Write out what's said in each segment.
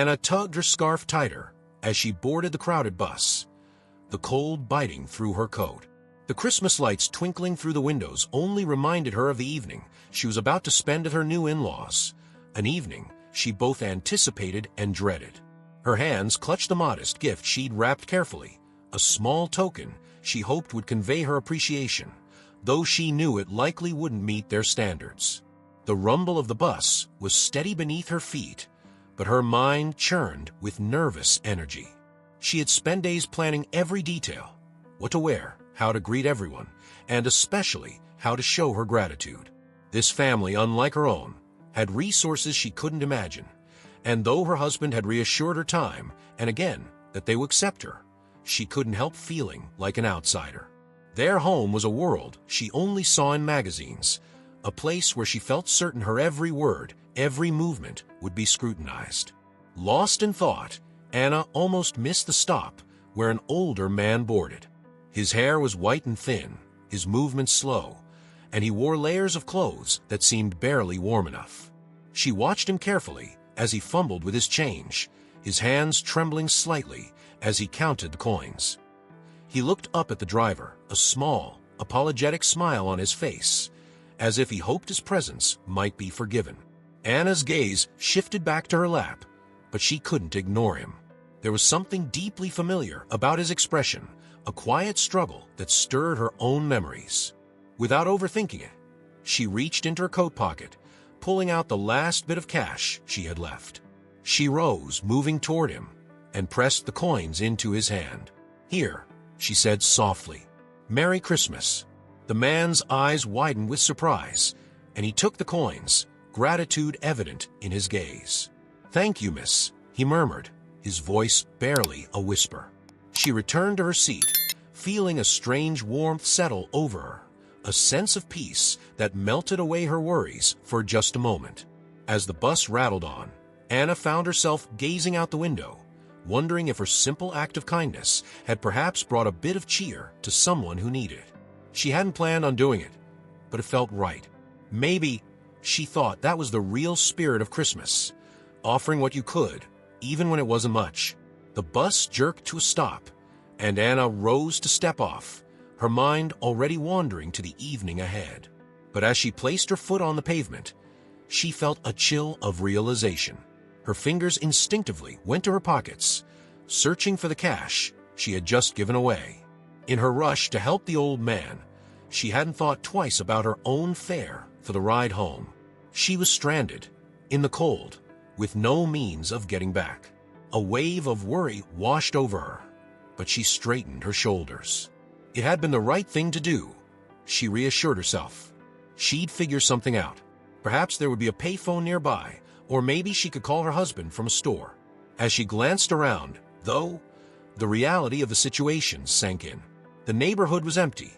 Anna tugged her scarf tighter as she boarded the crowded bus, the cold biting through her coat. The Christmas lights twinkling through the windows only reminded her of the evening she was about to spend at her new in-laws, an evening she both anticipated and dreaded. Her hands clutched the modest gift she'd wrapped carefully, a small token she hoped would convey her appreciation, though she knew it likely wouldn't meet their standards. The rumble of the bus was steady beneath her feet, but her mind churned with nervous energy. She had spent days planning every detail, what to wear, how to greet everyone, and especially how to show her gratitude. This family, unlike her own, had resources she couldn't imagine, and though her husband had reassured her time and again that they would accept her, she couldn't help feeling like an outsider. Their home was a world she only saw in magazines, a place where she felt certain her every word, every movement would be scrutinized. Lost in thought, Anna almost missed the stop where an older man boarded. His hair was white and thin, his movements slow, and he wore layers of clothes that seemed barely warm enough. She watched him carefully as he fumbled with his change, his hands trembling slightly as he counted the coins. He looked up at the driver, a small, apologetic smile on his face, as if he hoped his presence might be forgiven. Anna's gaze shifted back to her lap, but she couldn't ignore him. There was something deeply familiar about his expression, a quiet struggle that stirred her own memories. Without overthinking it, she reached into her coat pocket, pulling out the last bit of cash she had left. She rose, moving toward him, and pressed the coins into his hand. "Here," she said softly. "Merry Christmas." The man's eyes widened with surprise, and he took the coins, gratitude evident in his gaze. "Thank you, miss," he murmured, his voice barely a whisper. She returned to her seat, feeling a strange warmth settle over her, a sense of peace that melted away her worries for just a moment. As the bus rattled on, Anna found herself gazing out the window, wondering if her simple act of kindness had perhaps brought a bit of cheer to someone who needed it. She hadn't planned on doing it, but it felt right. Maybe, she thought, that was the real spirit of Christmas, offering what you could, even when it wasn't much. The bus jerked to a stop, and Anna rose to step off, her mind already wandering to the evening ahead. But as she placed her foot on the pavement, she felt a chill of realization. Her fingers instinctively went to her pockets, searching for the cash she had just given away. In her rush to help the old man, she hadn't thought twice about her own fare for the ride home. She was stranded, in the cold, with no means of getting back. A wave of worry washed over her, but she straightened her shoulders. It had been the right thing to do, she reassured herself. She'd figure something out. Perhaps there would be a payphone nearby, or maybe she could call her husband from a store. As she glanced around, though, the reality of the situation sank in. The neighborhood was empty,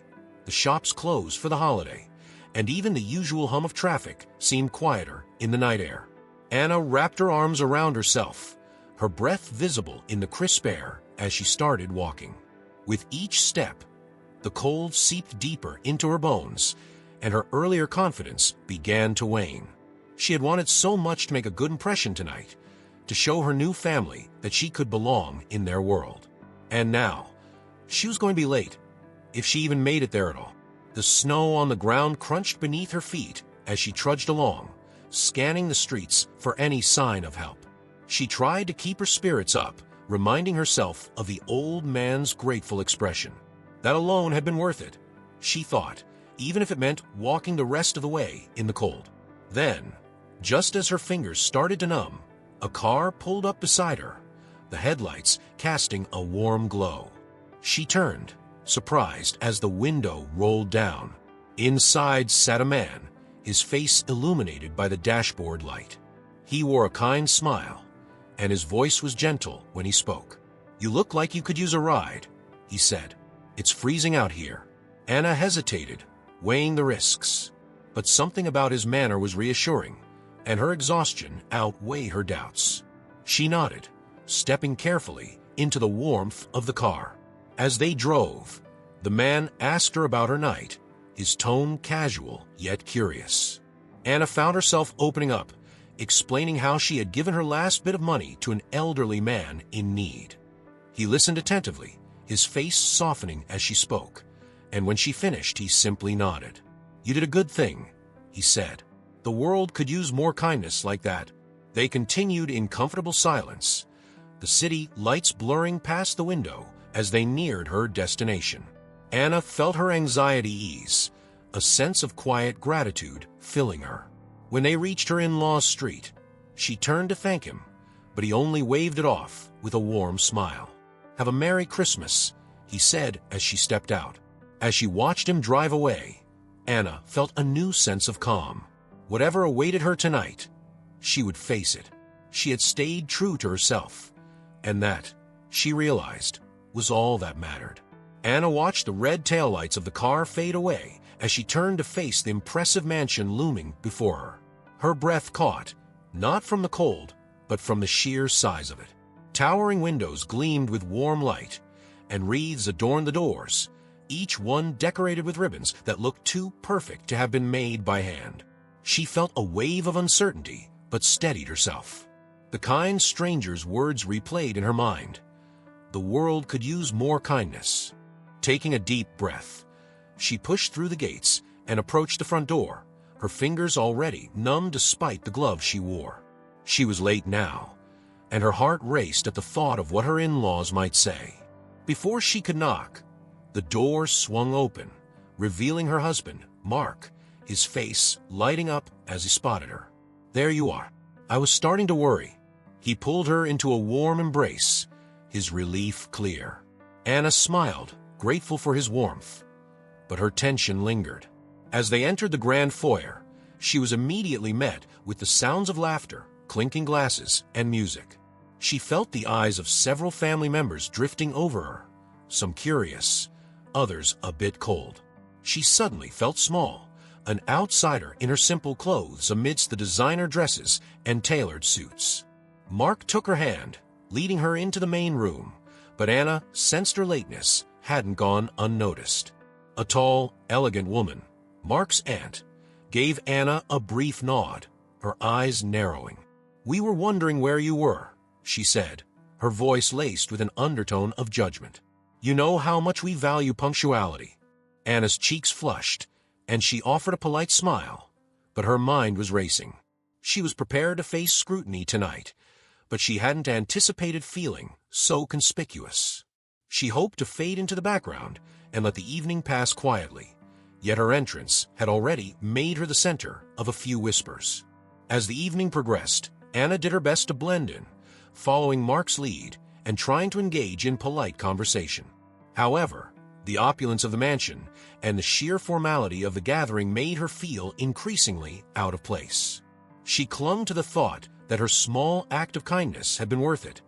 the shops closed for the holiday, and even the usual hum of traffic seemed quieter in the night air. Anna wrapped her arms around herself, her breath visible in the crisp air as she started walking. With each step, the cold seeped deeper into her bones, and her earlier confidence began to wane. She had wanted so much to make a good impression tonight, to show her new family that she could belong in their world. And now, she was going to be late, if she even made it there at all. The snow on the ground crunched beneath her feet as she trudged along, scanning the streets for any sign of help. She tried to keep her spirits up, reminding herself of the old man's grateful expression. That alone had been worth it, she thought, even if it meant walking the rest of the way in the cold. Then, just as her fingers started to numb, a car pulled up beside her, the headlights casting a warm glow. She turned, surprised, as the window rolled down. Inside sat a man, his face illuminated by the dashboard light. He wore a kind smile, and his voice was gentle when he spoke. "You look like you could use a ride," he said. "It's freezing out here." Anna hesitated, weighing the risks, but something about his manner was reassuring, and her exhaustion outweighed her doubts. She nodded, stepping carefully into the warmth of the car. As they drove, the man asked her about her night, his tone casual yet curious. Anna found herself opening up, explaining how she had given her last bit of money to an elderly man in need. He listened attentively, his face softening as she spoke, and when she finished, he simply nodded. "You did a good thing," he said. "The world could use more kindness like that." They continued in comfortable silence, the city lights blurring past the window as they neared her destination. Anna felt her anxiety ease, a sense of quiet gratitude filling her. When they reached her in-law's street, she turned to thank him, but he only waved it off with a warm smile. "Have a Merry Christmas," he said as she stepped out. As she watched him drive away, Anna felt a new sense of calm. Whatever awaited her tonight, she would face it. She had stayed true to herself, and that, she realized, was all that mattered. Anna watched the red taillights of the car fade away as she turned to face the impressive mansion looming before her. Her breath caught, not from the cold, but from the sheer size of it. Towering windows gleamed with warm light, and wreaths adorned the doors, each one decorated with ribbons that looked too perfect to have been made by hand. She felt a wave of uncertainty, but steadied herself. The kind stranger's words replayed in her mind. The world could use more kindness. Taking a deep breath, she pushed through the gates and approached the front door, her fingers already numb despite the gloves she wore. She was late now, and her heart raced at the thought of what her in-laws might say. Before she could knock, the door swung open, revealing her husband, Mark, his face lighting up as he spotted her. "There you are. I was starting to worry." He pulled her into a warm embrace, his relief clear. Anna smiled, grateful for his warmth, but her tension lingered. As they entered the grand foyer, she was immediately met with the sounds of laughter, clinking glasses, and music. She felt the eyes of several family members drifting over her, some curious, others a bit cold. She suddenly felt small, an outsider in her simple clothes amidst the designer dresses and tailored suits. Mark took her hand, leading her into the main room, but Anna sensed her lateness hadn't gone unnoticed. A tall, elegant woman, Mark's aunt, gave Anna a brief nod, her eyes narrowing. "We were wondering where you were," she said, her voice laced with an undertone of judgment. "You know how much we value punctuality." Anna's cheeks flushed, and she offered a polite smile, but her mind was racing. She was prepared to face scrutiny tonight, but she hadn't anticipated feeling so conspicuous. She hoped to fade into the background and let the evening pass quietly, yet her entrance had already made her the center of a few whispers. As the evening progressed, Anna did her best to blend in, following Mark's lead and trying to engage in polite conversation. However, the opulence of the mansion and the sheer formality of the gathering made her feel increasingly out of place. She clung to the thought that her small act of kindness had been worth it,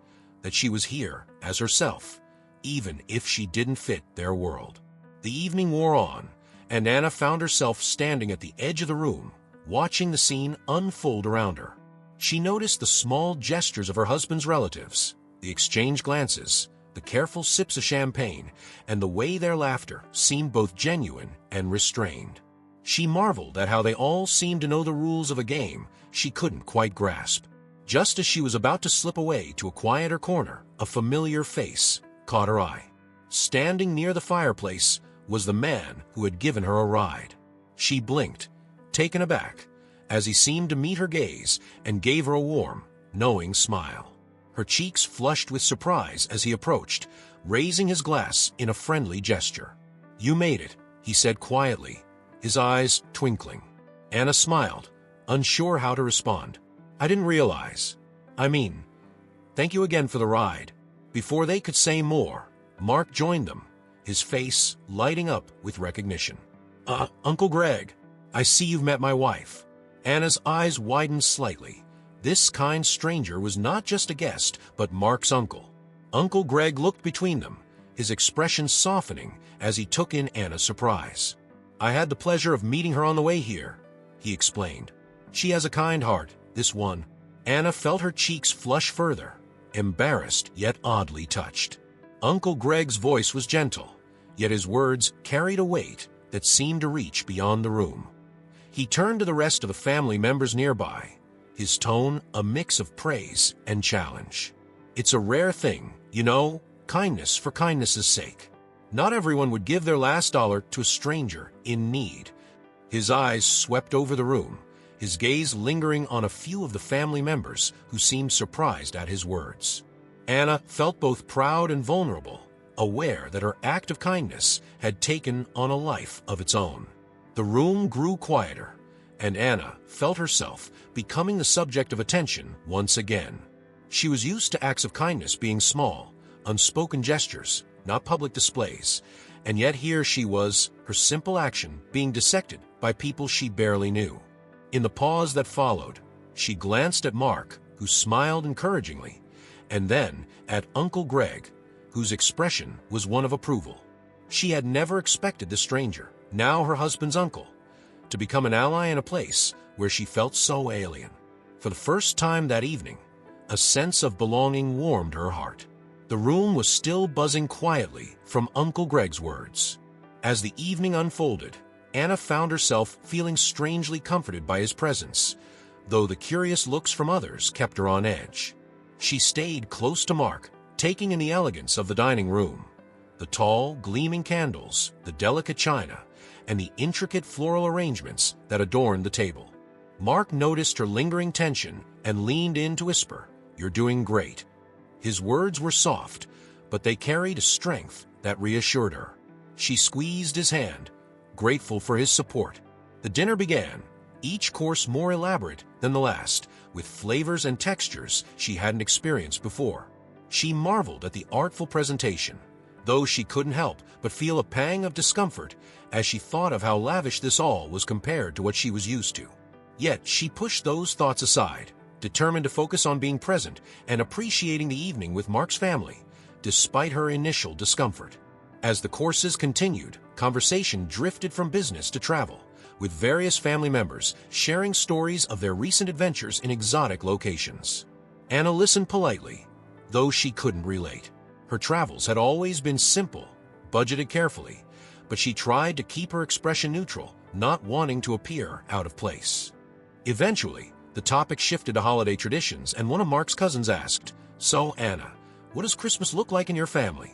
that she was here as herself, even if she didn't fit their world. The evening wore on, and Anna found herself standing at the edge of the room, watching the scene unfold around her. She noticed the small gestures of her husband's relatives, the exchanged glances, the careful sips of champagne, and the way their laughter seemed both genuine and restrained. She marveled at how they all seemed to know the rules of a game she couldn't quite grasp. Just as she was about to slip away to a quieter corner, a familiar face caught her eye. Standing near the fireplace was the man who had given her a ride. She blinked, taken aback, as he seemed to meet her gaze and gave her a warm, knowing smile. Her cheeks flushed with surprise as he approached, raising his glass in a friendly gesture. "You made it," he said quietly, his eyes twinkling. Anna smiled, unsure how to respond. "I didn't realize. Thank you again for the ride." Before they could say more, Mark joined them, his face lighting up with recognition. Uncle Greg, I see you've met my wife." Anna's eyes widened slightly. This kind stranger was not just a guest, but Mark's uncle. Uncle Greg looked between them, his expression softening as he took in Anna's surprise. "I had the pleasure of meeting her on the way here," he explained. "She has a kind heart, this one." Anna felt her cheeks flush further, embarrassed yet oddly touched. Uncle Greg's voice was gentle, yet his words carried a weight that seemed to reach beyond the room. He turned to the rest of the family members nearby, his tone a mix of praise and challenge. "It's a rare thing, you know, kindness for kindness' sake. Not everyone would give their last dollar to a stranger in need." His eyes swept over the room, his gaze lingering on a few of the family members who seemed surprised at his words. Anna felt both proud and vulnerable, aware that her act of kindness had taken on a life of its own. The room grew quieter, and Anna felt herself becoming the subject of attention once again. She was used to acts of kindness being small, unspoken gestures, not public displays, and yet here she was, her simple action being dissected by people she barely knew. In the pause that followed, she glanced at Mark, who smiled encouragingly, and then at Uncle Greg, whose expression was one of approval. She had never expected the stranger, now her husband's uncle, to become an ally in a place where she felt so alien. For the first time that evening, a sense of belonging warmed her heart. The room was still buzzing quietly from Uncle Greg's words. As the evening unfolded, Anna found herself feeling strangely comforted by his presence, though the curious looks from others kept her on edge. She stayed close to Mark, taking in the elegance of the dining room. The tall, gleaming candles, the delicate china, and the intricate floral arrangements that adorned the table. Mark noticed her lingering tension and leaned in to whisper, "You're doing great." His words were soft, but they carried a strength that reassured her. She squeezed his hand, grateful for his support. The dinner began, each course more elaborate than the last, with flavors and textures she hadn't experienced before. She marveled at the artful presentation, though she couldn't help but feel a pang of discomfort as she thought of how lavish this all was compared to what she was used to. Yet she pushed those thoughts aside, determined to focus on being present and appreciating the evening with Mark's family, despite her initial discomfort. As the courses continued, conversation drifted from business to travel, with various family members sharing stories of their recent adventures in exotic locations. Anna listened politely, though she couldn't relate. Her travels had always been simple, budgeted carefully, but she tried to keep her expression neutral, not wanting to appear out of place. Eventually, the topic shifted to holiday traditions, and one of Mark's cousins asked, "So, Anna, what does Christmas look like in your family?"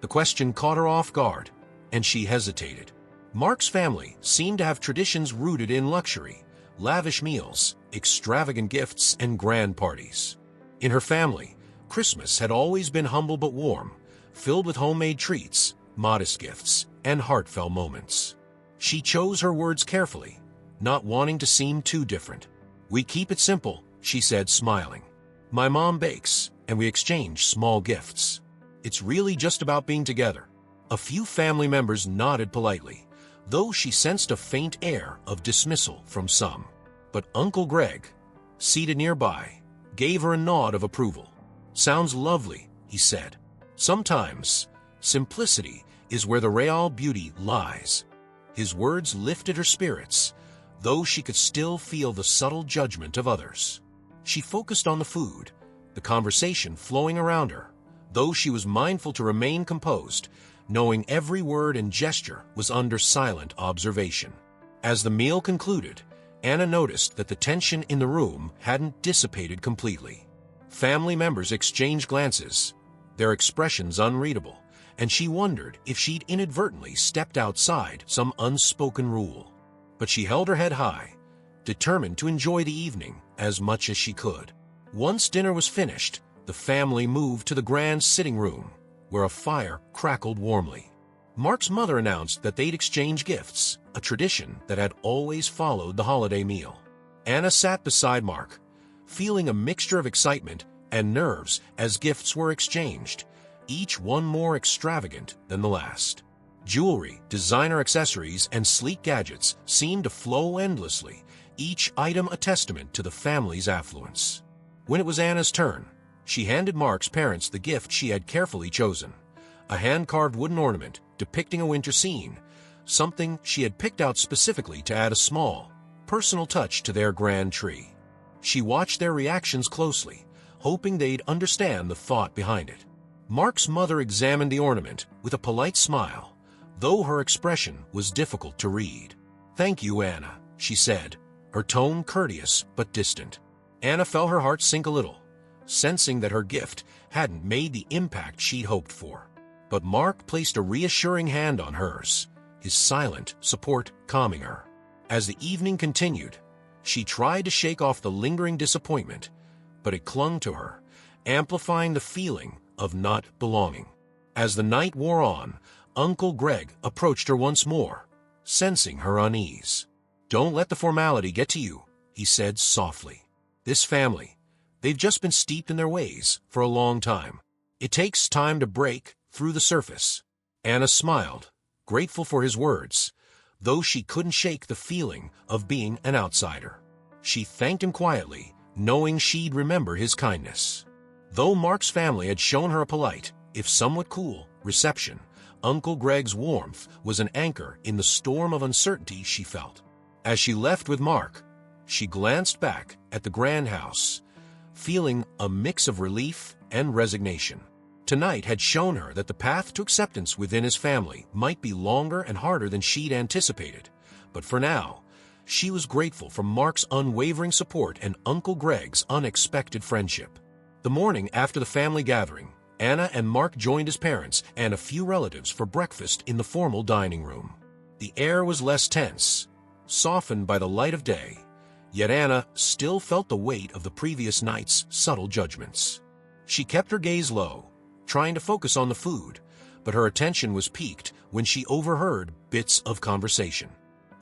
The question caught her off guard, and she hesitated. Mark's family seemed to have traditions rooted in luxury, lavish meals, extravagant gifts, and grand parties. In her family, Christmas had always been humble but warm, filled with homemade treats, modest gifts, and heartfelt moments. She chose her words carefully, not wanting to seem too different. "We keep it simple," she said, smiling. "My mom bakes, and we exchange small gifts. It's really just about being together." A few family members nodded politely, though she sensed a faint air of dismissal from some. But Uncle Greg, seated nearby, gave her a nod of approval. "Sounds lovely," he said. "Sometimes, simplicity is where the real beauty lies." His words lifted her spirits, though she could still feel the subtle judgment of others. She focused on the food, the conversation flowing around her, though she was mindful to remain composed, knowing every word and gesture was under silent observation. As the meal concluded, Anna noticed that the tension in the room hadn't dissipated completely. Family members exchanged glances, their expressions unreadable, and she wondered if she'd inadvertently stepped outside some unspoken rule. But she held her head high, determined to enjoy the evening as much as she could. Once dinner was finished, the family moved to the grand sitting room, where a fire crackled warmly. Mark's mother announced that they'd exchange gifts, a tradition that had always followed the holiday meal. Anna sat beside Mark, feeling a mixture of excitement and nerves as gifts were exchanged, each one more extravagant than the last. Jewelry, designer accessories, and sleek gadgets seemed to flow endlessly, each item a testament to the family's affluence. When it was Anna's turn, she handed Mark's parents the gift she had carefully chosen, a hand-carved wooden ornament depicting a winter scene, something she had picked out specifically to add a small, personal touch to their grand tree. She watched their reactions closely, hoping they'd understand the thought behind it. Mark's mother examined the ornament with a polite smile, though her expression was difficult to read. "Thank you, Anna," she said, her tone courteous but distant. Anna felt her heart sink a little, sensing that her gift hadn't made the impact she'd hoped for. But Mark placed a reassuring hand on hers, his silent support calming her. As the evening continued, she tried to shake off the lingering disappointment, but it clung to her, amplifying the feeling of not belonging. As the night wore on, Uncle Greg approached her once more, sensing her unease. "Don't let the formality get to you," he said softly. "This family, they've just been steeped in their ways for a long time. It takes time to break through the surface." Anna smiled, grateful for his words, though she couldn't shake the feeling of being an outsider. She thanked him quietly, knowing she'd remember his kindness. Though Mark's family had shown her a polite, if somewhat cool, reception, Uncle Greg's warmth was an anchor in the storm of uncertainty she felt. As she left with Mark, she glanced back at the grand house, feeling a mix of relief and resignation. Tonight had shown her that the path to acceptance within his family might be longer and harder than she'd anticipated, but for now, she was grateful for Mark's unwavering support and Uncle Greg's unexpected friendship. The morning after the family gathering, Anna and Mark joined his parents and a few relatives for breakfast in the formal dining room. The air was less tense, softened by the light of day, yet Anna still felt the weight of the previous night's subtle judgments. She kept her gaze low, trying to focus on the food, but her attention was piqued when she overheard bits of conversation.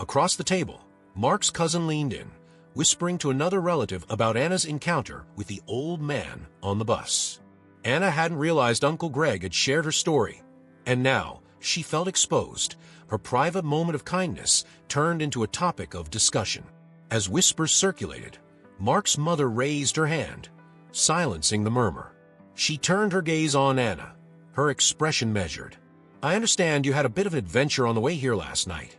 Across the table, Mark's cousin leaned in, whispering to another relative about Anna's encounter with the old man on the bus. Anna hadn't realized Uncle Greg had shared her story, and now she felt exposed. Her private moment of kindness turned into a topic of discussion. As whispers circulated, Mark's mother raised her hand, silencing the murmur. She turned her gaze on Anna, her expression measured. "I understand you had a bit of an adventure on the way here last night."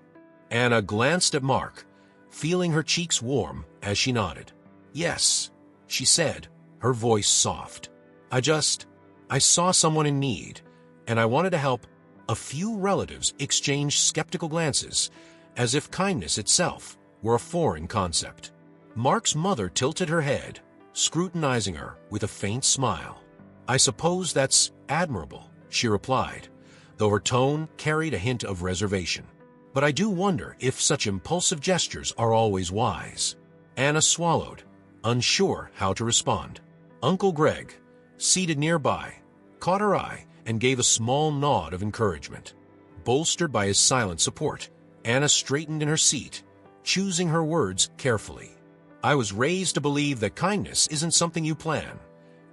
Anna glanced at Mark, feeling her cheeks warm as she nodded. "Yes," she said, her voice soft. I saw someone in need, and I wanted to help." A few relatives exchanged skeptical glances, as if kindness itself were a foreign concept. Mark's mother tilted her head, scrutinizing her with a faint smile. "I suppose that's admirable," she replied, though her tone carried a hint of reservation. "But I do wonder if such impulsive gestures are always wise." Anna swallowed, unsure how to respond. Uncle Greg, seated nearby, caught her eye and gave a small nod of encouragement. Bolstered by his silent support, Anna straightened in her seat, choosing her words carefully. "I was raised to believe that kindness isn't something you plan.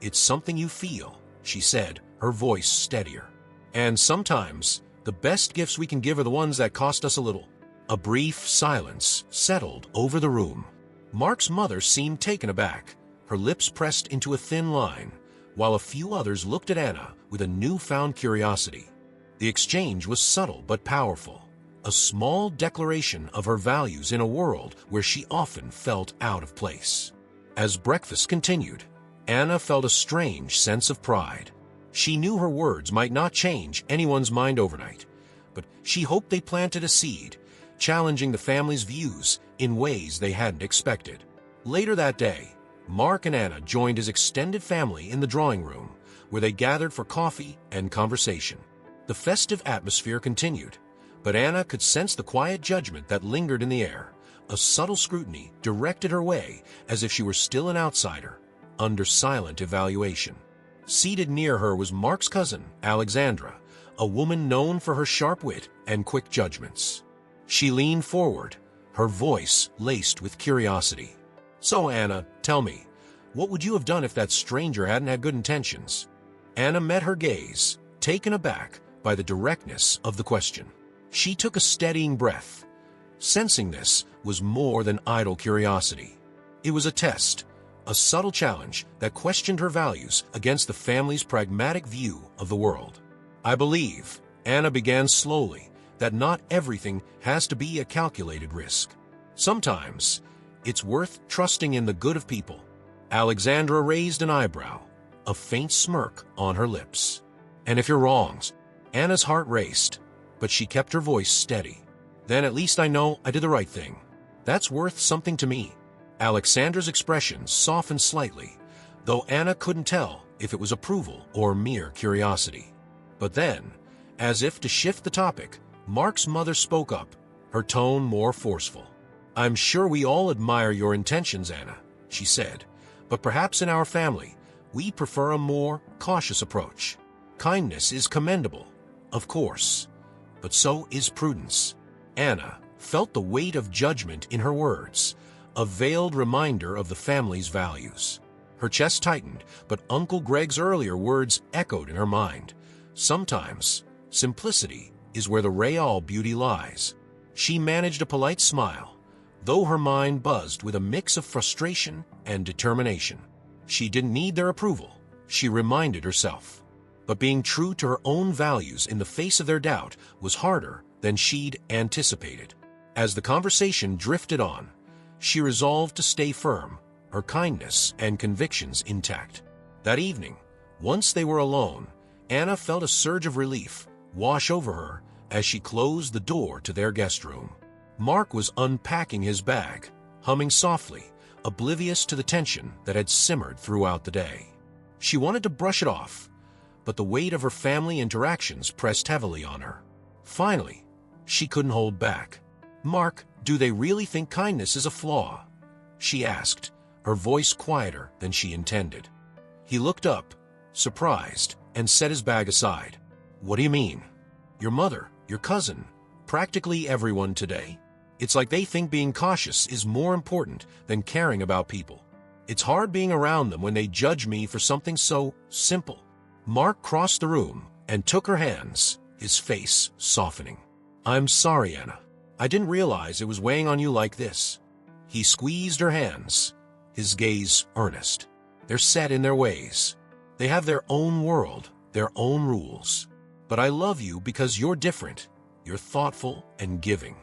It's something you feel," she said, her voice steadier. "And sometimes, the best gifts we can give are the ones that cost us a little." A brief silence settled over the room. Mark's mother seemed taken aback, her lips pressed into a thin line, while a few others looked at Anna with a newfound curiosity. The exchange was subtle but powerful, a small declaration of her values in a world where she often felt out of place. As breakfast continued, Anna felt a strange sense of pride. She knew her words might not change anyone's mind overnight, but she hoped they planted a seed, challenging the family's views in ways they hadn't expected. Later that day, Mark and Anna joined his extended family in the drawing room, where they gathered for coffee and conversation. The festive atmosphere continued, but Anna could sense the quiet judgment that lingered in the air. A subtle scrutiny directed her way as if she were still an outsider, under silent evaluation. Seated near her was Mark's cousin, Alexandra, a woman known for her sharp wit and quick judgments. She leaned forward, her voice laced with curiosity. "So, Anna, tell me, what would you have done if that stranger hadn't had good intentions?" Anna met her gaze, taken aback by the directness of the question. She took a steadying breath, sensing this was more than idle curiosity. It was a test, a subtle challenge that questioned her values against the family's pragmatic view of the world. "I believe," Anna began slowly, "that not everything has to be a calculated risk. Sometimes, it's worth trusting in the good of people." Alexandra raised an eyebrow, a faint smirk on her lips. "And if you're wrong?" Anna's heart raced, but she kept her voice steady. "Then at least I know I did the right thing. That's worth something to me." Alexandra's expression softened slightly, though Anna couldn't tell if it was approval or mere curiosity. But then, as if to shift the topic, Mark's mother spoke up, her tone more forceful. "I'm sure we all admire your intentions, Anna," she said, "but perhaps in our family, we prefer a more cautious approach. Kindness is commendable, of course, but so is prudence." Anna felt the weight of judgment in her words, a veiled reminder of the family's values. Her chest tightened, but Uncle Greg's earlier words echoed in her mind. Sometimes, simplicity is where the real beauty lies. She managed a polite smile, though her mind buzzed with a mix of frustration and determination. She didn't need their approval, she reminded herself. But being true to her own values in the face of their doubt was harder than she'd anticipated. As the conversation drifted on, she resolved to stay firm, her kindness and convictions intact. That evening, once they were alone, Anna felt a surge of relief wash over her as she closed the door to their guest room. Mark was unpacking his bag, humming softly, oblivious to the tension that had simmered throughout the day. She wanted to brush it off, but the weight of her family interactions pressed heavily on her. Finally, she couldn't hold back. "Mark, do they really think kindness is a flaw?" she asked, her voice quieter than she intended. He looked up, surprised, and set his bag aside. "What do you mean? Your mother, your cousin, practically everyone today. It's like they think being cautious is more important than caring about people. It's hard being around them when they judge me for something so simple." Mark crossed the room and took her hands, his face softening. "I'm sorry, Anna. I didn't realize it was weighing on you like this." He squeezed her hands, his gaze earnest. "They're set in their ways. They have their own world, their own rules. But I love you because you're different. You're thoughtful and giving.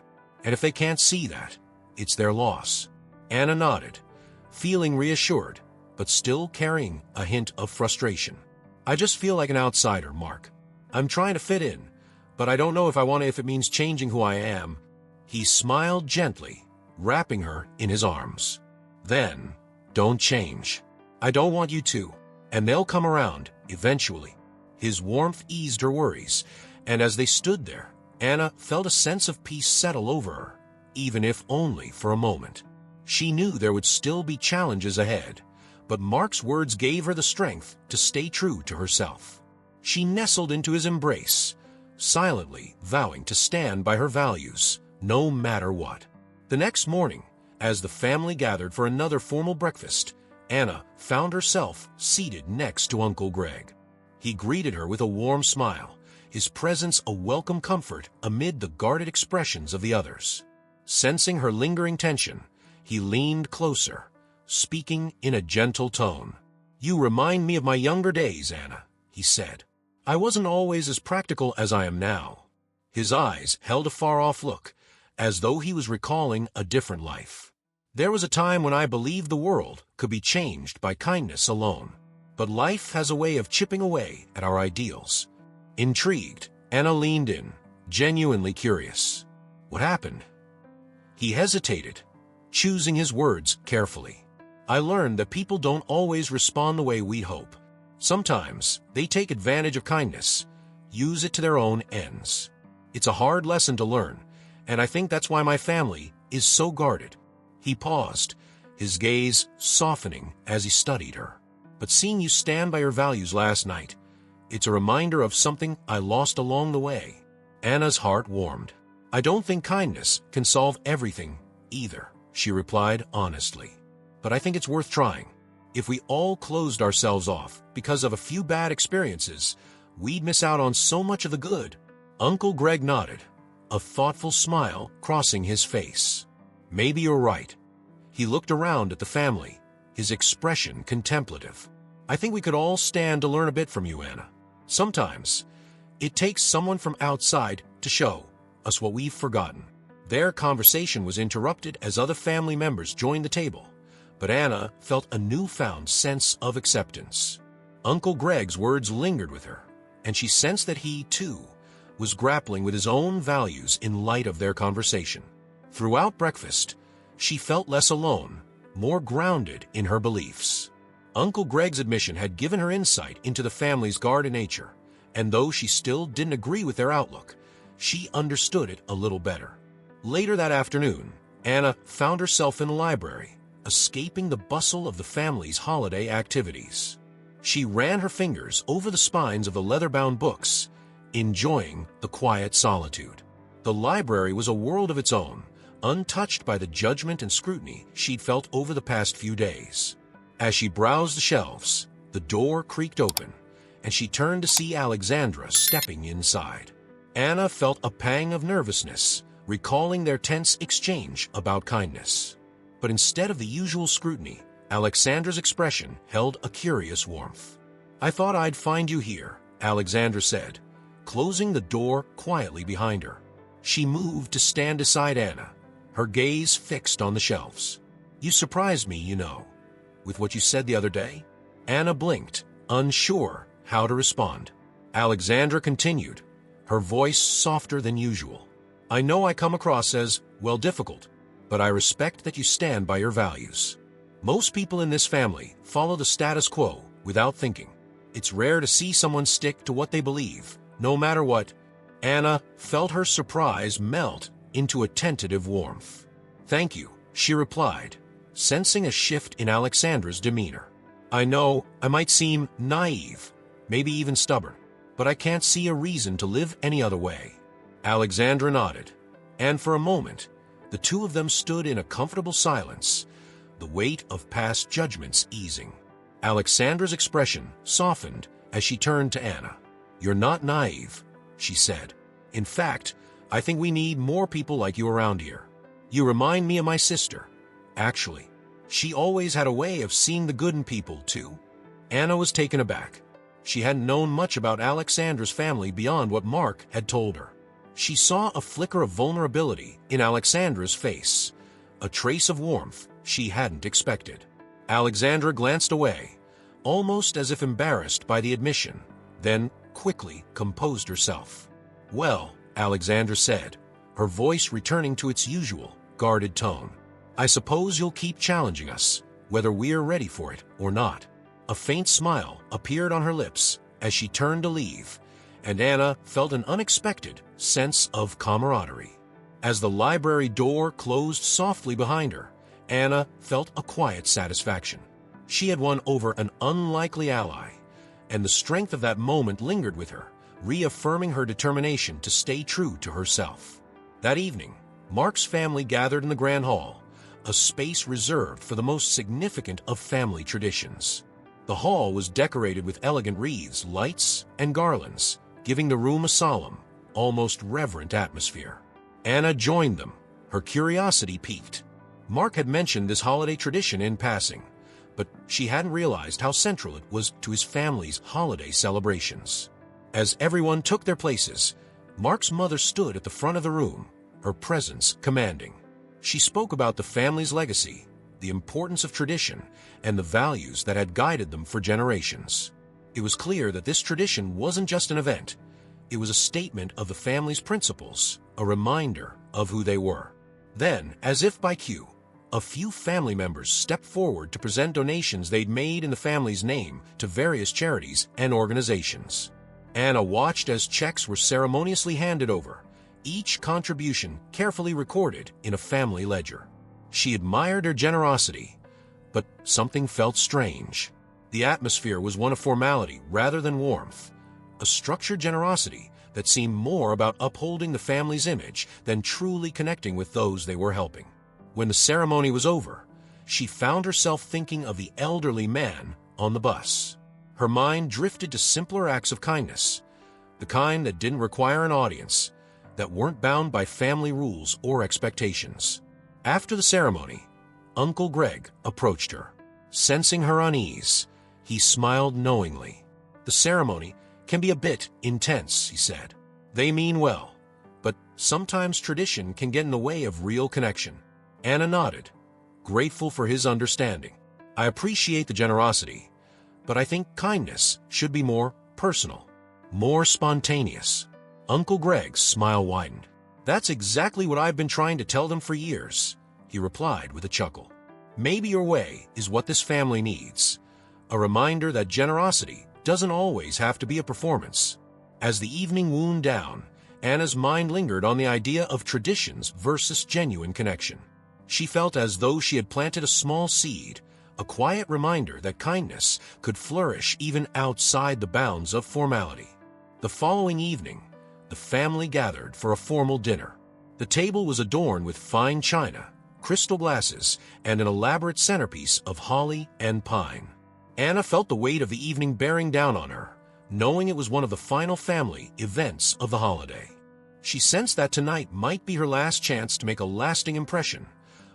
And if they can't see that, it's their loss." Anna nodded, feeling reassured, but still carrying a hint of frustration. "I just feel like an outsider, Mark. I'm trying to fit in, but I don't know if it means changing who I am." He smiled gently, wrapping her in his arms. "Then, don't change. I don't want you to, and they'll come around, eventually." His warmth eased her worries, and as they stood there, Anna felt a sense of peace settle over her, even if only for a moment. She knew there would still be challenges ahead, but Mark's words gave her the strength to stay true to herself. She nestled into his embrace, silently vowing to stand by her values, no matter what. The next morning, as the family gathered for another formal breakfast, Anna found herself seated next to Uncle Greg. He greeted her with a warm smile, his presence a welcome comfort amid the guarded expressions of the others. Sensing her lingering tension, he leaned closer, speaking in a gentle tone. "You remind me of my younger days, Anna," he said. "I wasn't always as practical as I am now." His eyes held a far-off look, as though he was recalling a different life. "There was a time when I believed the world could be changed by kindness alone. But life has a way of chipping away at our ideals." Intrigued, Anna leaned in, genuinely curious. "What happened?" He hesitated, choosing his words carefully. "I learned that people don't always respond the way we hope. Sometimes they take advantage of kindness, use it to their own ends. It's a hard lesson to learn, and I think that's why my family is so guarded." He paused, his gaze softening as he studied her. "But seeing you stand by your values last night, it's a reminder of something I lost along the way." Anna's heart warmed. "I don't think kindness can solve everything either," she replied honestly. "But I think it's worth trying. If we all closed ourselves off because of a few bad experiences, we'd miss out on so much of the good." Uncle Greg nodded, a thoughtful smile crossing his face. "Maybe you're right." He looked around at the family, his expression contemplative. "I think we could all stand to learn a bit from you, Anna. Sometimes, it takes someone from outside to show us what we've forgotten." Their conversation was interrupted as other family members joined the table, but Anna felt a newfound sense of acceptance. Uncle Greg's words lingered with her, and she sensed that he, too, was grappling with his own values in light of their conversation. Throughout breakfast, she felt less alone, more grounded in her beliefs. Uncle Greg's admission had given her insight into the family's guarded nature, and though she still didn't agree with their outlook, she understood it a little better. Later that afternoon, Anna found herself in the library, escaping the bustle of the family's holiday activities. She ran her fingers over the spines of the leather-bound books, enjoying the quiet solitude. The library was a world of its own, untouched by the judgment and scrutiny she'd felt over the past few days. As she browsed the shelves, the door creaked open, and she turned to see Alexandra stepping inside. Anna felt a pang of nervousness, recalling their tense exchange about kindness. But instead of the usual scrutiny, Alexandra's expression held a curious warmth. "I thought I'd find you here," Alexandra said, closing the door quietly behind her. She moved to stand beside Anna, her gaze fixed on the shelves. "You surprised me, you know, with what you said the other day." Anna blinked, unsure how to respond. Alexandra continued, her voice softer than usual. "I know I come across as, well, difficult, but I respect that you stand by your values. Most people in this family follow the status quo without thinking. It's rare to see someone stick to what they believe, no matter what." Anna felt her surprise melt into a tentative warmth. "Thank you," she replied, sensing a shift in Alexandra's demeanor. "I know I might seem naive, maybe even stubborn, but I can't see a reason to live any other way." Alexandra nodded, and for a moment, the two of them stood in a comfortable silence, the weight of past judgments easing. Alexandra's expression softened as she turned to Anna. "You're not naive," she said. "In fact, I think we need more people like you around here. You remind me of my sister. Actually, she always had a way of seeing the good in people, too." Anna was taken aback. She hadn't known much about Alexandra's family beyond what Mark had told her. She saw a flicker of vulnerability in Alexandra's face, a trace of warmth she hadn't expected. Alexandra glanced away, almost as if embarrassed by the admission, then quickly composed herself. "Well," Alexandra said, her voice returning to its usual, guarded tone, "I suppose you'll keep challenging us, whether we're ready for it or not." A faint smile appeared on her lips as she turned to leave, and Anna felt an unexpected sense of camaraderie. As the library door closed softly behind her, Anna felt a quiet satisfaction. She had won over an unlikely ally, and the strength of that moment lingered with her, reaffirming her determination to stay true to herself. That evening, Mark's family gathered in the Grand Hall, a space reserved for the most significant of family traditions. The hall was decorated with elegant wreaths, lights, and garlands, giving the room a solemn, almost reverent atmosphere. Anna joined them, her curiosity piqued. Mark had mentioned this holiday tradition in passing, but she hadn't realized how central it was to his family's holiday celebrations. As everyone took their places, Mark's mother stood at the front of the room, her presence commanding. She spoke about the family's legacy, the importance of tradition, and the values that had guided them for generations. It was clear that this tradition wasn't just an event. It was a statement of the family's principles, a reminder of who they were. Then, as if by cue, a few family members stepped forward to present donations they'd made in the family's name to various charities and organizations. Anna watched as checks were ceremoniously handed over, each contribution carefully recorded in a family ledger. She admired their generosity, but something felt strange. The atmosphere was one of formality rather than warmth, a structured generosity that seemed more about upholding the family's image than truly connecting with those they were helping. When the ceremony was over, she found herself thinking of the elderly man on the bus. Her mind drifted to simpler acts of kindness, the kind that didn't require an audience, that weren't bound by family rules or expectations. After the ceremony, Uncle Greg approached her. Sensing her unease, he smiled knowingly. "The ceremony can be a bit intense," he said. "They mean well, but sometimes tradition can get in the way of real connection." Anna nodded, grateful for his understanding. "I appreciate the generosity, but I think kindness should be more personal, more spontaneous." Uncle Greg's smile widened. "That's exactly what I've been trying to tell them for years," he replied with a chuckle. Maybe your way is what this family needs. A reminder that generosity doesn't always have to be a performance. As the evening wound down, Anna's mind lingered on the idea of traditions versus genuine connection. She felt as though she had planted a small seed, a quiet reminder that kindness could flourish even outside the bounds of formality. The following evening, the family gathered for a formal dinner. The table was adorned with fine china, crystal glasses, and an elaborate centerpiece of holly and pine. Anna felt the weight of the evening bearing down on her, knowing it was one of the final family events of the holiday. She sensed that tonight might be her last chance to make a lasting impression,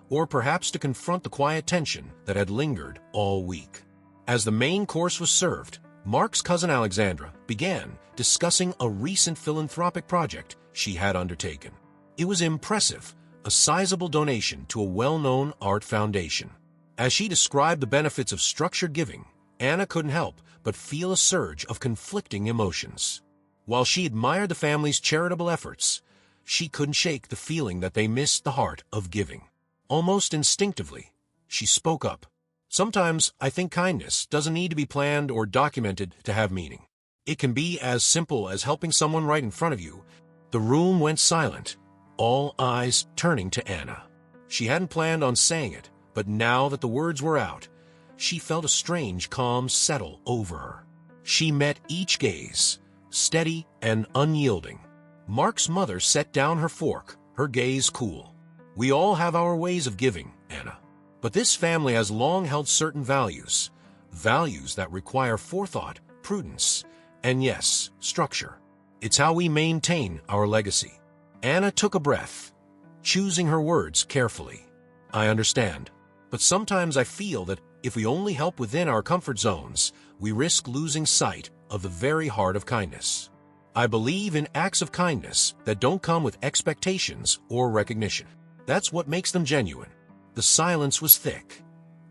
or perhaps to confront the quiet tension that had lingered all week. As the main course was served, Mark's cousin Alexandra began discussing a recent philanthropic project she had undertaken. It was impressive, a sizable donation to a well-known art foundation. As she described the benefits of structured giving, Anna couldn't help but feel a surge of conflicting emotions. While she admired the family's charitable efforts, she couldn't shake the feeling that they missed the heart of giving. Almost instinctively, she spoke up. Sometimes I think kindness doesn't need to be planned or documented to have meaning. It can be as simple as helping someone right in front of you. The room went silent, all eyes turning to Anna. She hadn't planned on saying it, but now that the words were out, she felt a strange calm settle over her. She met each gaze, steady and unyielding. Mark's mother set down her fork, her gaze cool. We all have our ways of giving, Anna. But this family has long held certain values that require forethought, prudence, and yes, structure. It's how we maintain our legacy. Anna took a breath, choosing her words carefully. I understand, but sometimes I feel that if we only help within our comfort zones, we risk losing sight of the very heart of kindness. I believe in acts of kindness that don't come with expectations or recognition. That's what makes them genuine. The silence was thick,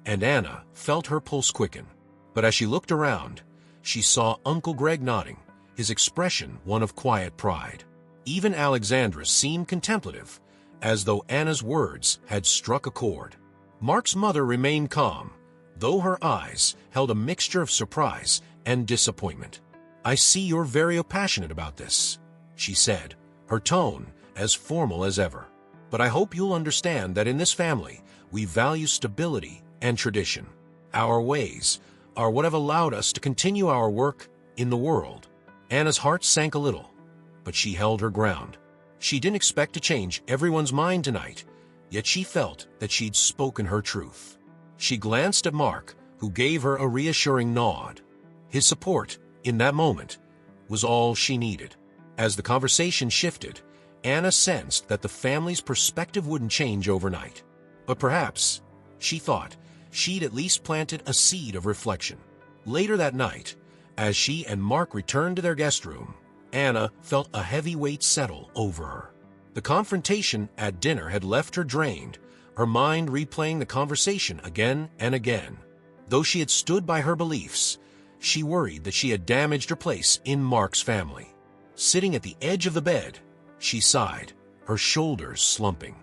and Anna felt her pulse quicken. But as she looked around, she saw Uncle Greg nodding, his expression one of quiet pride. Even Alexandra seemed contemplative, as though Anna's words had struck a chord. Mark's mother remained calm, though her eyes held a mixture of surprise and disappointment. I see you're very passionate about this, she said, her tone as formal as ever. But I hope you'll understand that in this family, we value stability and tradition. Our ways are what have allowed us to continue our work in the world. Anna's heart sank a little, but she held her ground. She didn't expect to change everyone's mind tonight, yet she felt that she'd spoken her truth. She glanced at Mark, who gave her a reassuring nod. His support, in that moment, was all she needed. As the conversation shifted, Anna sensed that the family's perspective wouldn't change overnight. But perhaps, she thought, she'd at least planted a seed of reflection. Later that night, as she and Mark returned to their guest room, Anna felt a heavy weight settle over her. The confrontation at dinner had left her drained, her mind replaying the conversation again and again. Though she had stood by her beliefs, she worried that she had damaged her place in Mark's family. Sitting at the edge of the bed, she sighed, her shoulders slumping.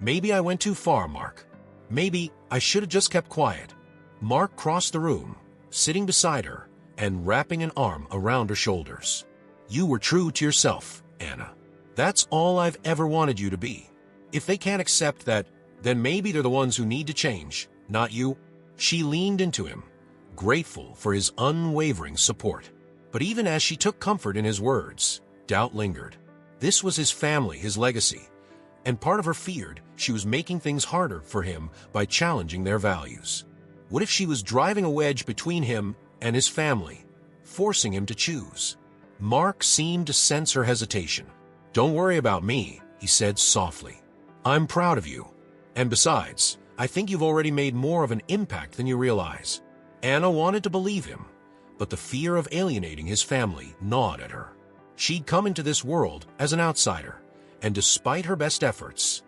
Maybe I went too far, Mark. Maybe I should have just kept quiet. Mark crossed the room, sitting beside her and wrapping an arm around her shoulders. You were true to yourself, Anna. That's all I've ever wanted you to be. If they can't accept that, then maybe they're the ones who need to change, not you. She leaned into him, grateful for his unwavering support. But even as she took comfort in his words, doubt lingered. This was his family, his legacy, and part of her feared she was making things harder for him by challenging their values. What if she was driving a wedge between him and his family, forcing him to choose? Mark seemed to sense her hesitation. Don't worry about me, he said softly. I'm proud of you. And besides, I think you've already made more of an impact than you realize. Anna wanted to believe him, but the fear of alienating his family gnawed at her. She'd come into this world as an outsider, and despite her best efforts,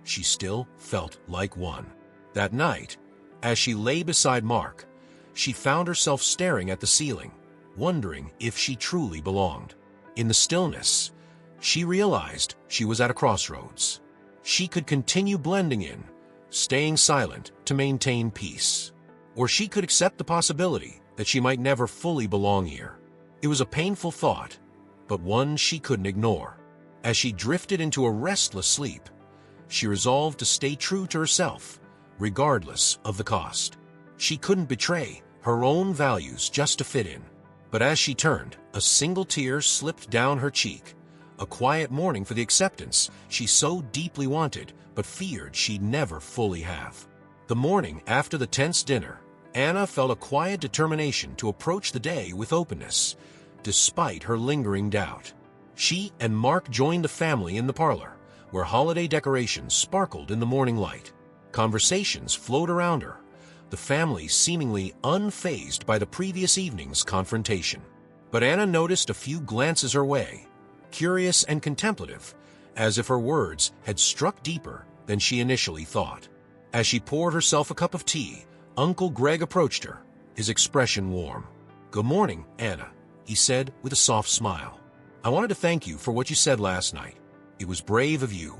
she still felt like one. That night, as she lay beside Mark, she found herself staring at the ceiling, wondering if she truly belonged. In the stillness, she realized she was at a crossroads. She could continue blending in, staying silent to maintain peace. Or she could accept the possibility that she might never fully belong here. It was a painful thought, but one she couldn't ignore. As she drifted into a restless sleep, she resolved to stay true to herself, regardless of the cost. She couldn't betray her own values just to fit in. But as she turned, a single tear slipped down her cheek, a quiet mourning for the acceptance she so deeply wanted but feared she'd never fully have. The morning after the tense dinner, Anna felt a quiet determination to approach the day with openness, despite her lingering doubt. She and Mark joined the family in the parlor, where holiday decorations sparkled in the morning light. Conversations flowed around her, the family seemingly unfazed by the previous evening's confrontation. But Anna noticed a few glances her way, curious and contemplative, as if her words had struck deeper than she initially thought. As she poured herself a cup of tea, Uncle Greg approached her, his expression warm. "Good morning, Anna," he said with a soft smile. "I wanted to thank you for what you said last night. It was brave of you."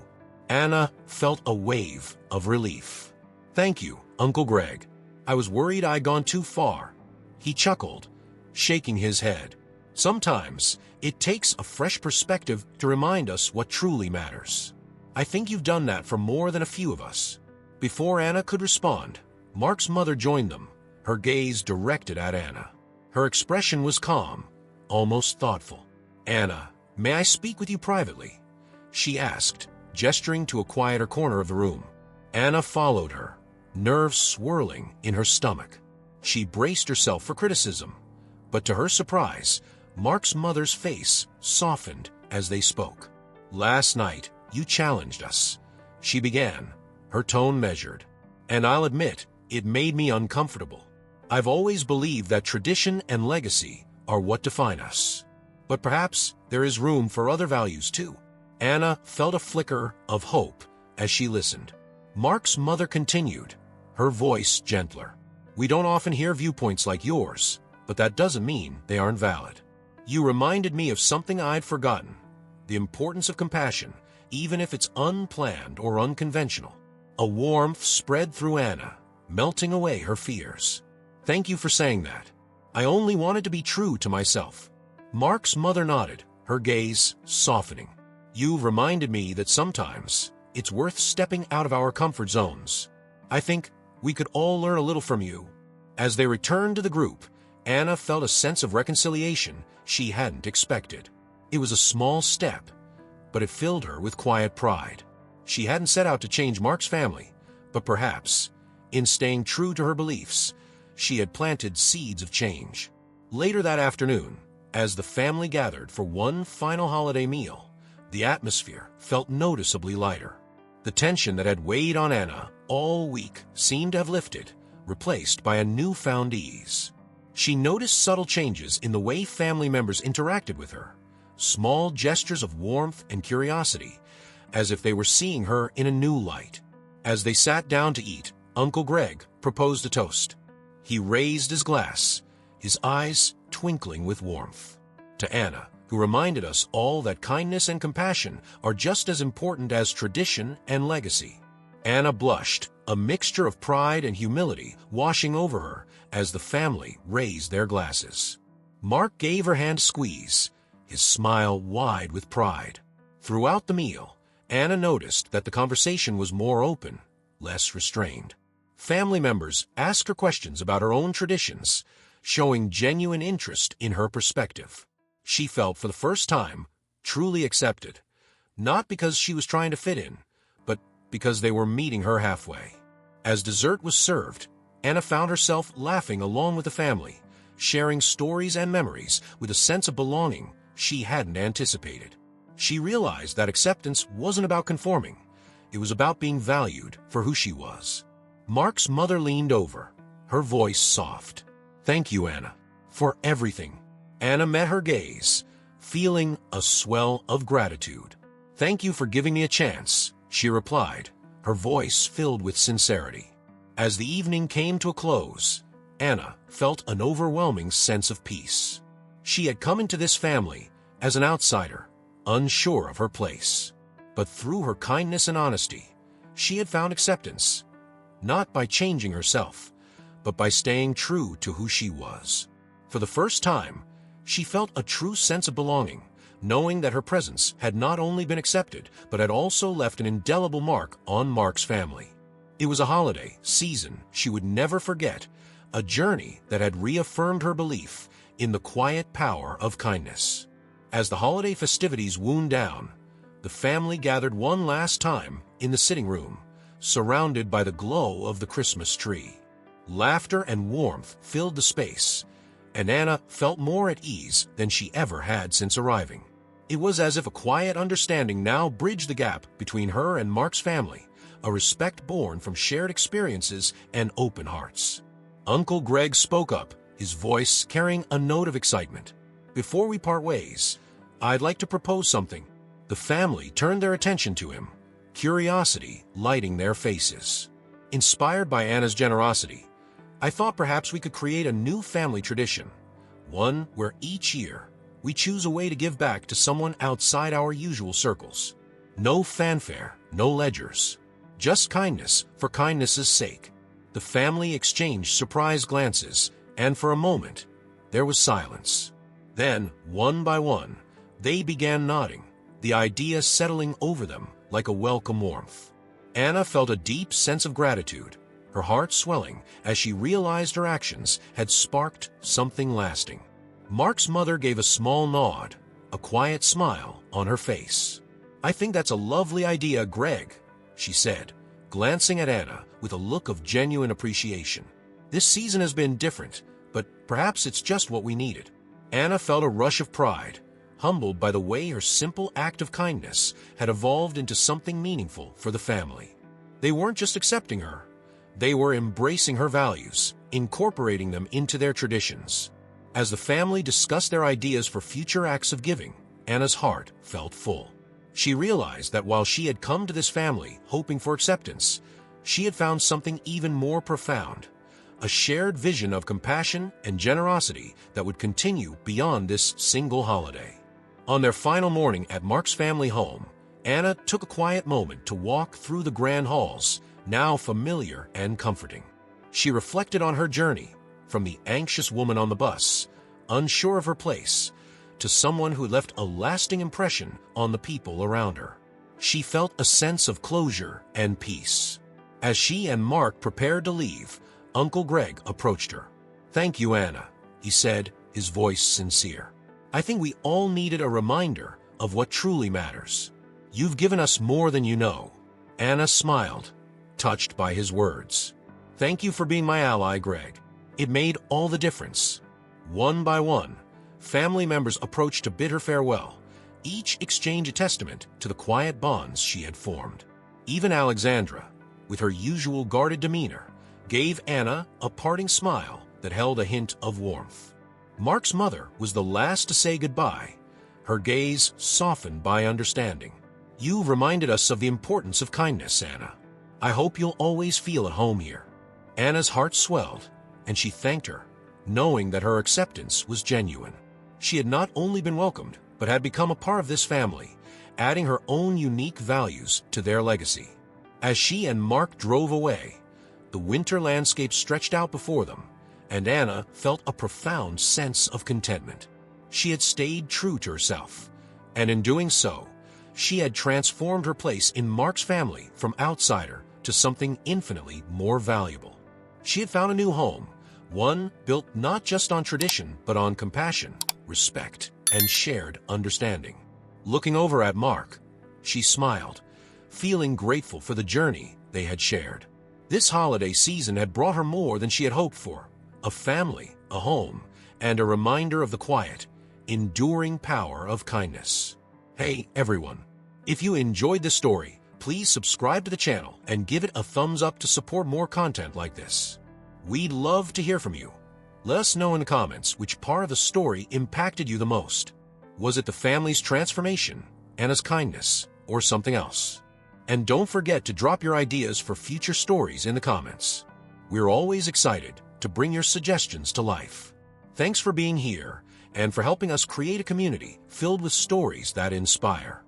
Anna felt a wave of relief. "Thank you, Uncle Greg. I was worried I'd gone too far." He chuckled, shaking his head. "Sometimes it takes a fresh perspective to remind us what truly matters. I think you've done that for more than a few of us." Before Anna could respond, Mark's mother joined them, her gaze directed at Anna. Her expression was calm, almost thoughtful. "Anna, may I speak with you privately?" she asked, gesturing to a quieter corner of the room. Anna followed her, nerves swirling in her stomach. She braced herself for criticism, but to her surprise, Mark's mother's face softened as they spoke. "Last night, you challenged us," she began, her tone measured. "And I'll admit, it made me uncomfortable. I've always believed that tradition and legacy are what define us. But perhaps there is room for other values too." Anna felt a flicker of hope as she listened. Mark's mother continued, her voice gentler. "We don't often hear viewpoints like yours, but that doesn't mean they aren't valid. You reminded me of something I'd forgotten, the importance of compassion, even if it's unplanned or unconventional." A warmth spread through Anna, melting away her fears. "Thank you for saying that. I only wanted to be true to myself." Mark's mother nodded, her gaze softening. "You've reminded me that sometimes it's worth stepping out of our comfort zones. I think we could all learn a little from you." As they returned to the group, Anna felt a sense of reconciliation she hadn't expected. It was a small step, but it filled her with quiet pride. She hadn't set out to change Mark's family, but perhaps, in staying true to her beliefs, she had planted seeds of change. Later that afternoon, as the family gathered for one final holiday meal, the atmosphere felt noticeably lighter. The tension that had weighed on Anna all week seemed to have lifted, replaced by a newfound ease. She noticed subtle changes in the way family members interacted with her, small gestures of warmth and curiosity, as if they were seeing her in a new light. As they sat down to eat, Uncle Greg proposed a toast. He raised his glass, his eyes twinkling with warmth. To Anna, who reminded us all that kindness and compassion are just as important as tradition and legacy. Anna blushed, a mixture of pride and humility washing over her as the family raised their glasses. Mark gave her hand a squeeze, his smile wide with pride. Throughout the meal, Anna noticed that the conversation was more open, less restrained. Family members asked her questions about her own traditions, showing genuine interest in her perspective. She felt for the first time truly accepted, not because she was trying to fit in, but because they were meeting her halfway. As dessert was served, Anna found herself laughing along with the family, sharing stories and memories with a sense of belonging she hadn't anticipated. She realized that acceptance wasn't about conforming. It was about being valued for who she was. Mark's mother leaned over, her voice soft. "Thank you, Anna, for everything." Anna met her gaze, feeling a swell of gratitude. "Thank you for giving me a chance," she replied, her voice filled with sincerity. As the evening came to a close, Anna felt an overwhelming sense of peace. She had come into this family as an outsider, unsure of her place. But through her kindness and honesty, she had found acceptance, not by changing herself, but by staying true to who she was. For the first time, she felt a true sense of belonging, knowing that her presence had not only been accepted, but had also left an indelible mark on Mark's family. It was a holiday season she would never forget, a journey that had reaffirmed her belief in the quiet power of kindness. As the holiday festivities wound down, the family gathered one last time in the sitting room, surrounded by the glow of the Christmas tree. Laughter and warmth filled the space, and Anna felt more at ease than she ever had since arriving. It was as if a quiet understanding now bridged the gap between her and Mark's family, a respect born from shared experiences and open hearts. Uncle Greg spoke up, his voice carrying a note of excitement. "Before we part ways, I'd like to propose something." The family turned their attention to him, curiosity lighting their faces. Inspired by Anna's generosity, I thought perhaps we could create a new family tradition, one where each year we choose a way to give back to someone outside our usual circles. No fanfare, no ledgers, just kindness for kindness's sake. The family exchanged surprised glances, and for a moment, there was silence. Then, one by one, they began nodding, the idea settling over them like a welcome warmth. Anna felt a deep sense of gratitude, her heart swelling as she realized her actions had sparked something lasting. Mark's mother gave a small nod, a quiet smile on her face. "I think that's a lovely idea, Greg," she said, glancing at Anna with a look of genuine appreciation. "This season has been different, but perhaps it's just what we needed." Anna felt a rush of pride, humbled by the way her simple act of kindness had evolved into something meaningful for the family. They weren't just accepting her, they were embracing her values, incorporating them into their traditions. As the family discussed their ideas for future acts of giving, Anna's heart felt full. She realized that while she had come to this family hoping for acceptance, she had found something even more profound, a shared vision of compassion and generosity that would continue beyond this single holiday. On their final morning at Mark's family home, Anna took a quiet moment to walk through the grand halls, now familiar and comforting. She reflected on her journey, from the anxious woman on the bus, unsure of her place, to someone who left a lasting impression on the people around her. She felt a sense of closure and peace. As she and Mark prepared to leave, Uncle Greg approached her. "Thank you, Anna," he said, his voice sincere. "I think we all needed a reminder of what truly matters. You've given us more than you know." Anna smiled, touched by his words. "Thank you for being my ally, Greg. It made all the difference." One by one, family members approached to bid her farewell, each exchange a testament to the quiet bonds she had formed. Even Alexandra, with her usual guarded demeanor, gave Anna a parting smile that held a hint of warmth. Mark's mother was the last to say goodbye, her gaze softened by understanding. "You reminded us of the importance of kindness, Anna. I hope you'll always feel at home here." Anna's heart swelled, and she thanked her, knowing that her acceptance was genuine. She had not only been welcomed, but had become a part of this family, adding her own unique values to their legacy. As she and Mark drove away, the winter landscape stretched out before them, and Anna felt a profound sense of contentment. She had stayed true to herself, and in doing so, she had transformed her place in Mark's family from outsider to something infinitely more valuable. She had found a new home, one built not just on tradition, but on compassion, respect, and shared understanding. Looking over at Mark, she smiled, feeling grateful for the journey they had shared. This holiday season had brought her more than she had hoped for: a family, a home, and a reminder of the quiet, enduring power of kindness. Hey, everyone. If you enjoyed this story, please subscribe to the channel and give it a thumbs up to support more content like this. We'd love to hear from you. Let us know in the comments which part of the story impacted you the most. Was it the family's transformation, Anna's kindness, or something else? And don't forget to drop your ideas for future stories in the comments. We're always excited to bring your suggestions to life. Thanks for being here and for helping us create a community filled with stories that inspire.